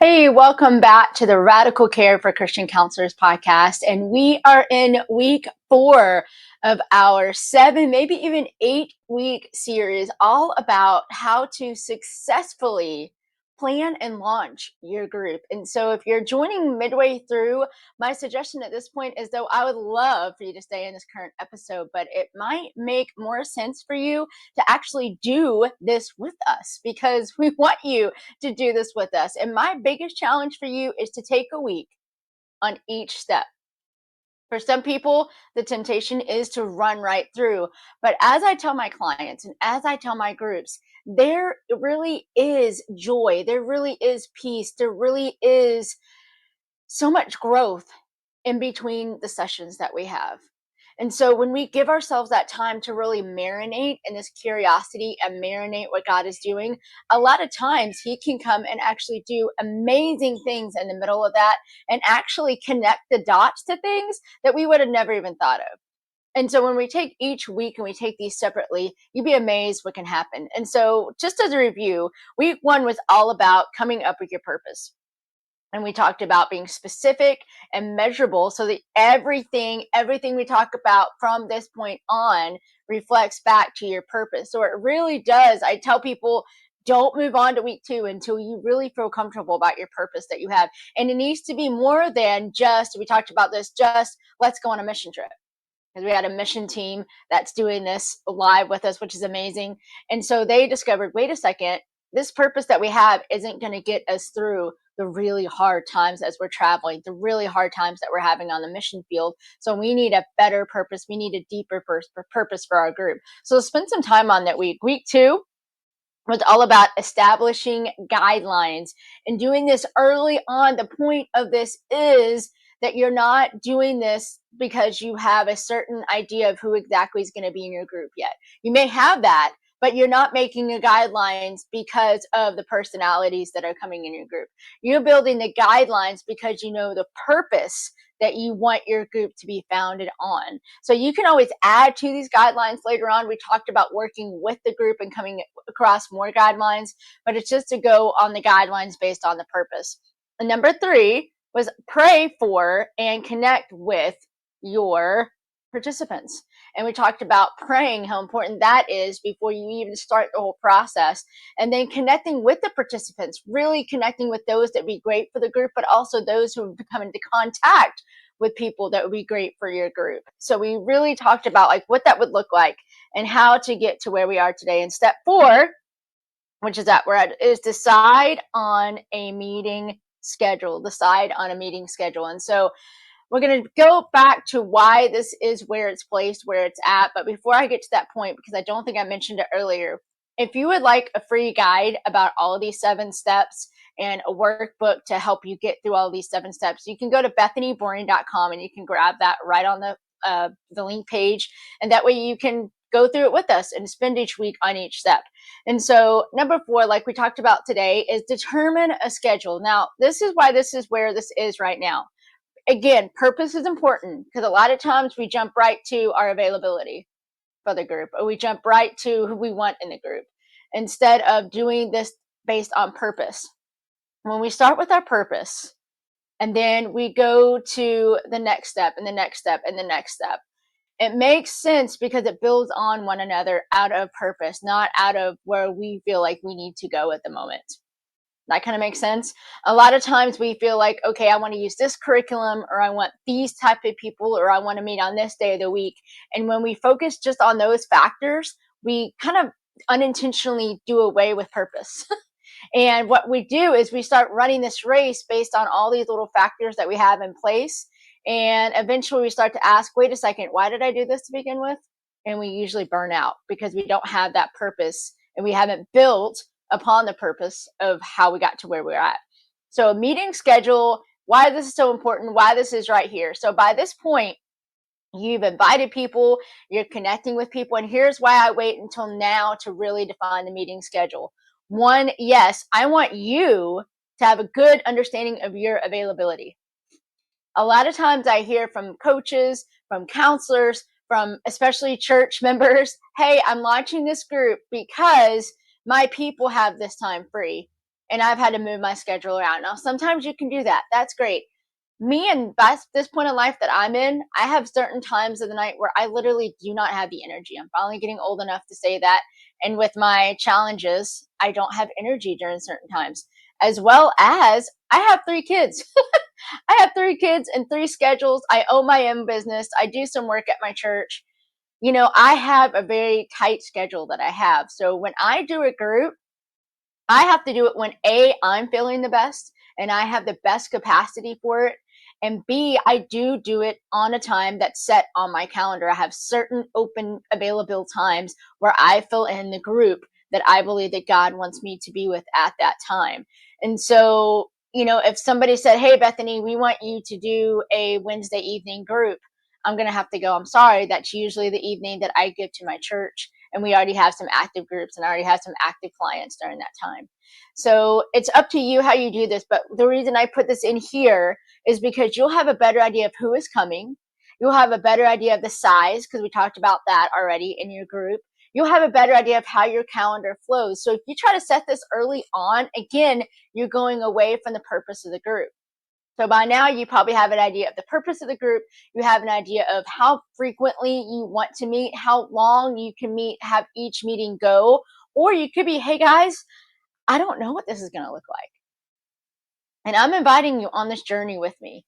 Hey, welcome back to the Radical Care for Christian Counselors podcast. And we are in week 4 of our 7, maybe even 8-week series, all about how to successfully plan and launch your group. And so if you're joining midway through, my suggestion at this point is, though I would love for you to stay in this current episode, but it might make more sense for you to actually do this with us, because we want you to do this with us. And my biggest challenge for you is to take a week on each step. For some people, the temptation is to run right through. But as I tell my clients and as I tell my groups, there really is joy. There really is peace. There really is so much growth in between the sessions that we have. And so when we give ourselves that time to really marinate in this curiosity and marinate what God is doing, a lot of times He can come and actually do amazing things in the middle of that and actually connect the dots to things that we would have never even thought of. And so when we take each week and we take these separately, you'd be amazed what can happen. And so just as a review, week 1 was all about coming up with your purpose. And we talked about being specific and measurable so that everything we talk about from this point on reflects back to your purpose. So it really does. I tell people, don't move on to week 2 until you really feel comfortable about your purpose that you have. And it needs to be more than just, we talked about this, just let's go on a mission trip. Because we had a mission team that's doing this live with us, which is amazing. And so they discovered, wait a second, this purpose that we have isn't going to get us through the really hard times as we're traveling, the really hard times that we're having on the mission field. So we need a better purpose. We need a deeper purpose for our group. So spend some time on that week. Week 2 was all about establishing guidelines and doing this early on. The point of this is that you're not doing this because you have a certain idea of who exactly is going to be in your group yet. You may have that, but you're not making the guidelines because of the personalities that are coming in your group. You're building the guidelines because you know the purpose that you want your group to be founded on. So you can always add to these guidelines later on. We talked about working with the group and coming across more guidelines, but it's just to go on the guidelines based on the purpose. And number 3 was pray for and connect with your participants. And we talked about praying, how important that is before you even start the whole process. And then connecting with the participants, really connecting with those that would be great for the group, but also those who have come into contact with people that would be great for your group. So we really talked about like what that would look like and how to get to where we are today. And step 4, which is that we're at, is decide on a meeting schedule. Decide on a meeting schedule. And so we're going to go back to why this is where it's placed, where it's at. But before I get to that point, because I don't think I mentioned it earlier, if you would like a free guide about all of these 7 steps and a workbook to help you get through all of these 7 steps, you can go to bethanyboring.com and you can grab that right on the link page. And that way you can go through it with us and spend each week on each step. And so number 4, like we talked about today, is determine a schedule. Now, this is why this is where this is right now. Again, purpose is important because a lot of times we jump right to our availability for the group, or we jump right to who we want in the group instead of doing this based on purpose. When we start with our purpose and then we go to the next step and the next step and the next step, it makes sense because it builds on one another out of purpose, not out of where we feel like we need to go at the moment. That kind of makes sense. A lot of times we feel like, okay, I want to use this curriculum, or I want these type of people, or I want to meet on this day of the week. And when we focus just on those factors, we kind of unintentionally do away with purpose. And what we do is we start running this race based on all these little factors that we have in place. And eventually we start to ask, wait a second, why did I do this to begin with? And we usually burn out because we don't have that purpose and we haven't built upon the purpose of how we got to where we're at. So a meeting schedule, why this is so important, why this is right here. So by this point, you've invited people, you're connecting with people, and here's why I wait until now to really define the meeting schedule. 1, yes, I want you to have a good understanding of your availability. A lot of times I hear from coaches, from counselors, from especially church members, hey, I'm launching this group because my people have this time free. and I've had to move my schedule around. Now, sometimes you can do that. That's great. Me and that's this point in life that I'm in, I have certain times of the night where I literally do not have the energy. I'm finally getting old enough to say that. And with my challenges, I don't have energy during certain times, as well as I have 3 kids. I have 3 kids and 3 schedules. I own my own business. I do some work at my church. I have a very tight schedule that I have. So when I do a group, I have to do it when A, I'm feeling the best and I have the best capacity for it. And B, I do it on a time that's set on my calendar. I have certain open available times where I fill in the group that I believe that God wants me to be with at that time. And so, if somebody said, "Hey, Bethany, we want you to do a Wednesday evening group," I'm going to have to go, "I'm sorry, that's usually the evening that I give to my church. And we already have some active groups and I already have some active clients during that time." So it's up to you how you do this. But the reason I put this in here is because you'll have a better idea of who is coming. You'll have a better idea of the size, because we talked about that already in your group. You'll have a better idea of how your calendar flows. So if you try to set this early on, again, you're going away from the purpose of the group. So by now, you probably have an idea of the purpose of the group. You have an idea of how frequently you want to meet, how long you can meet, have each meeting go. Or you could be, "Hey guys, I don't know what this is going to look like. And I'm inviting you on this journey with me.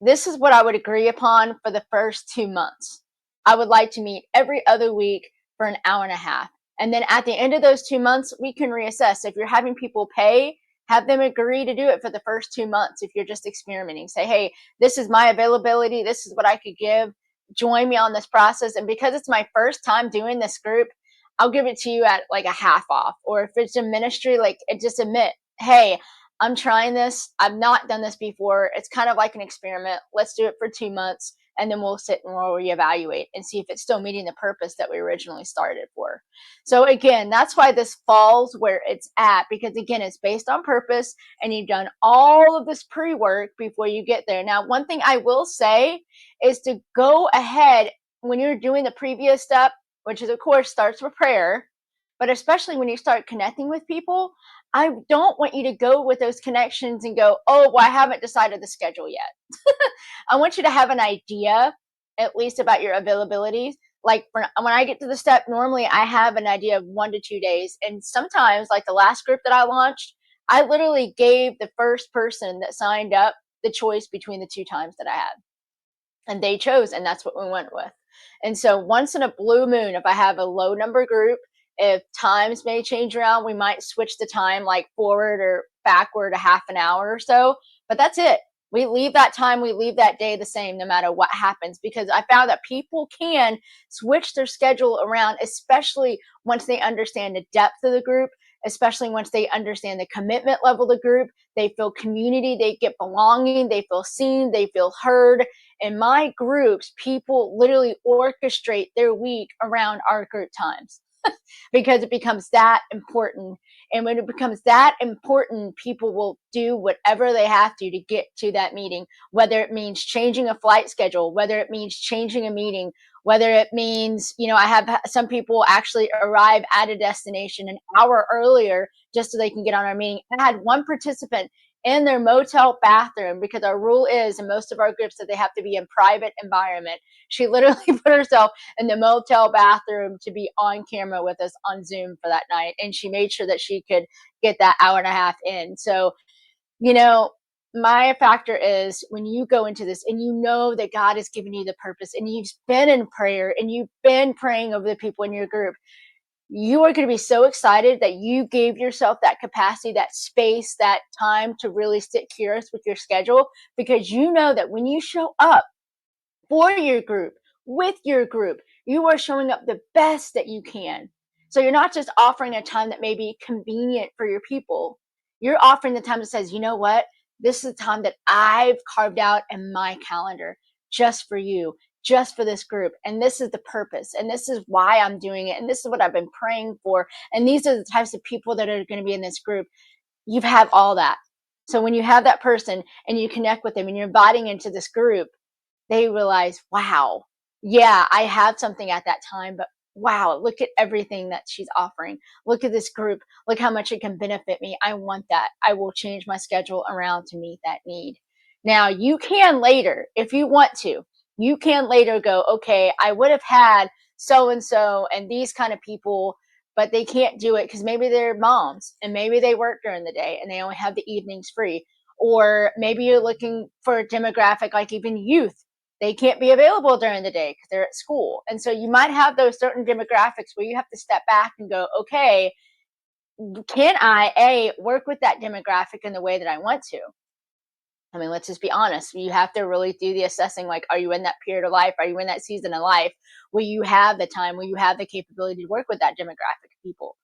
This is what I would agree upon for the first 2 months. I would like to meet every other week for an hour and a half. And then at the end of those 2 months, we can reassess. If you're having people pay, have them agree to do it for the first 2 months. If you're just experimenting, say, "Hey, this is my availability. This is what I could give. Join me on this process." And because it's my first time doing this group, I'll give it to you at like a half off. Or if it's a ministry, like just admit, "Hey, I'm trying this. I've not done this before. It's kind of like an experiment. Let's do it for 2 months, and then we'll sit and we'll reevaluate and see if it's still meeting the purpose that we originally started for." So again, that's why this falls where it's at, because again, it's based on purpose and you've done all of this pre-work before you get there. Now, one thing I will say is to go ahead when you're doing the previous step, which is of course starts with prayer, but especially when you start connecting with people, I don't want you to go with those connections and go, "Oh, well, I haven't decided the schedule yet." I want you to have an idea, at least about your availabilities. Like when I get to the step, normally I have an idea of 1 to 2 days. And sometimes, like the last group that I launched, I literally gave the first person that signed up the choice between the 2 times that I had. And they chose, and that's what we went with. And so once in a blue moon, if I have a low number group, if times may change around, we might switch the time like forward or backward a half an hour or so, but that's it. We leave that time, we leave that day the same no matter what happens, because I found that people can switch their schedule around, especially once they understand the depth of the group, especially once they understand the commitment level of the group. They feel community, they get belonging, they feel seen, they feel heard. In my groups, people literally orchestrate their week around our group times because it becomes that important. And when it becomes that important, people will do whatever they have to get to that meeting, whether it means changing a flight schedule, whether it means changing a meeting, whether it means, I have some people actually arrive at a destination an hour earlier just so they can get on our meeting. I had one participant in their motel bathroom, because our rule is in most of our groups that they have to be in private environment. She literally put herself in the motel bathroom to be on camera with us on Zoom for that night. And she made sure that she could get that hour and a half in. So, my factor is when you go into this and you know that God has given you the purpose and you've been in prayer and you've been praying over the people in your group, you are going to be so excited that you gave yourself that capacity, that space, that time to really sit curious with your schedule, because you know that when you show up for your group, with your group, you are showing up the best that you can. So you're not just offering a time that may be convenient for your people. You're offering the time that says, "You know what? This is the time that I've carved out in my calendar just for you, just for this group. And this is the purpose. And this is why I'm doing it. And this is what I've been praying for. And these are the types of people that are going to be in this group." You have all that. So when you have that person and you connect with them and you're inviting into this group, they realize, "Wow, yeah, I have something at that time, but wow, look at everything that she's offering. Look at this group. Look how much it can benefit me. I want that. I will change my schedule around to meet that need. Now, you can later, if you want to, you can later go, okay, I would have had so and these kind of people, but they can't do it because maybe they're moms and maybe they work during the day and they only have the evenings free. Or maybe you're looking for a demographic like even youth. They can't be available during the day because they're at school. And so you might have those certain demographics where you have to step back and go, okay, can I work with that demographic in the way that I want to? I mean, let's just be honest. You have to really do the assessing. Like, are you in that period of life? Are you in that season of life? Will you have the time? Will you have the capability to work with that demographic of people?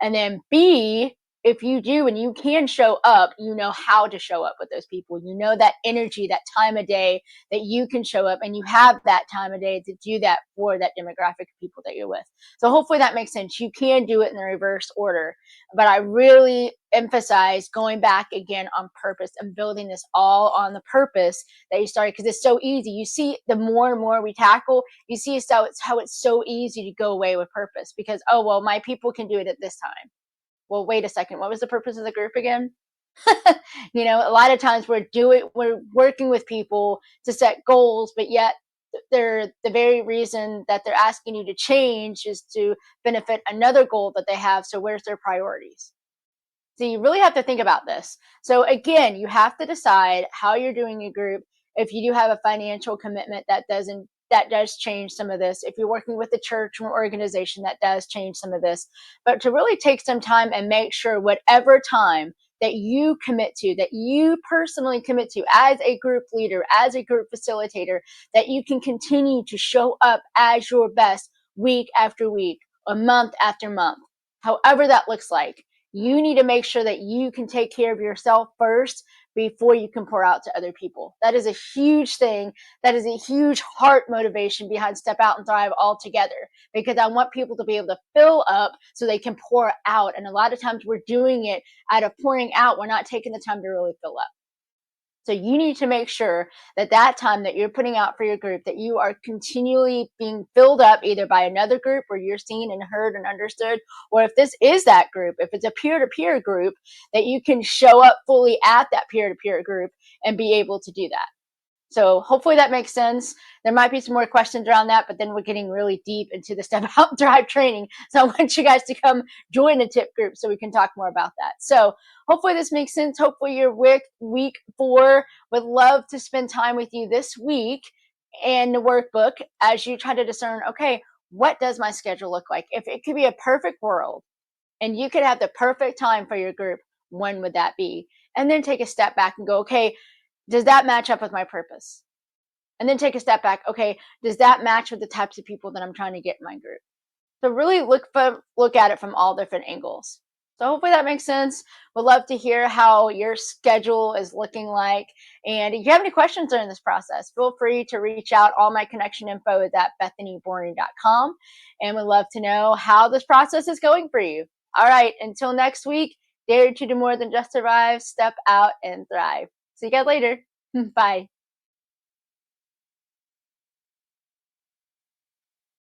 And then B, if you do and you can show up, you know how to show up with those people. You know that energy, that time of day that you can show up, and you have that time of day to do that for that demographic of people that you're with. So hopefully that makes sense. You can do it in the reverse order, but I really emphasize going back again on purpose and building this all on the purpose that you started, because it's so easy. You see, the more and more we tackle, you see how it's so easy to go away with purpose because, oh, well, my people can do it at this time. Well, wait a second. What was the purpose of the group again? A lot of times we're working with people to set goals, but yet they're the very reason that they're asking you to change is to benefit another goal that they have. So where's their priorities? So you really have to think about this. So again, you have to decide how you're doing your group. If you do have a financial commitment, that does change some of this. If you're working with a church or organization, that does change some of this. But to really take some time and make sure whatever time that you commit to, that you personally commit to as a group leader, as a group facilitator, that you can continue to show up as your best week after week, a month after month, however that looks like. You need to make sure that you can take care of yourself first before you can pour out to other people. That is a huge thing. That is a huge heart motivation behind Step Out and Thrive altogether, because I want people to be able to fill up so they can pour out. And a lot of times we're doing it out of pouring out. We're not taking the time to really fill up. So you need to make sure that time that you're putting out for your group, that you are continually being filled up either by another group where you're seen and heard and understood, or if this is that group, if it's a peer-to-peer group, that you can show up fully at that peer-to-peer group and be able to do that. So hopefully that makes sense. There might be some more questions around that, but then we're getting really deep into the Step Out and Thrive training. So I want you guys to come join the tip group so we can talk more about that. So hopefully this makes sense. Hopefully you're with week 4. Would love to spend time with you this week in the workbook as you try to discern, okay, what does my schedule look like? If it could be a perfect world and you could have the perfect time for your group, when would that be? And then take a step back and go, okay, does that match up with my purpose? And then take a step back. Okay, does that match with the types of people that I'm trying to get in my group? So really look at it from all different angles. So hopefully that makes sense. Would love to hear how your schedule is looking like. And if you have any questions during this process, feel free to reach out. All my connection info is at bethanyboring.com. And would love to know how this process is going for you. All right, until next week, dare to do more than just survive, step out and thrive. See you guys later. Bye.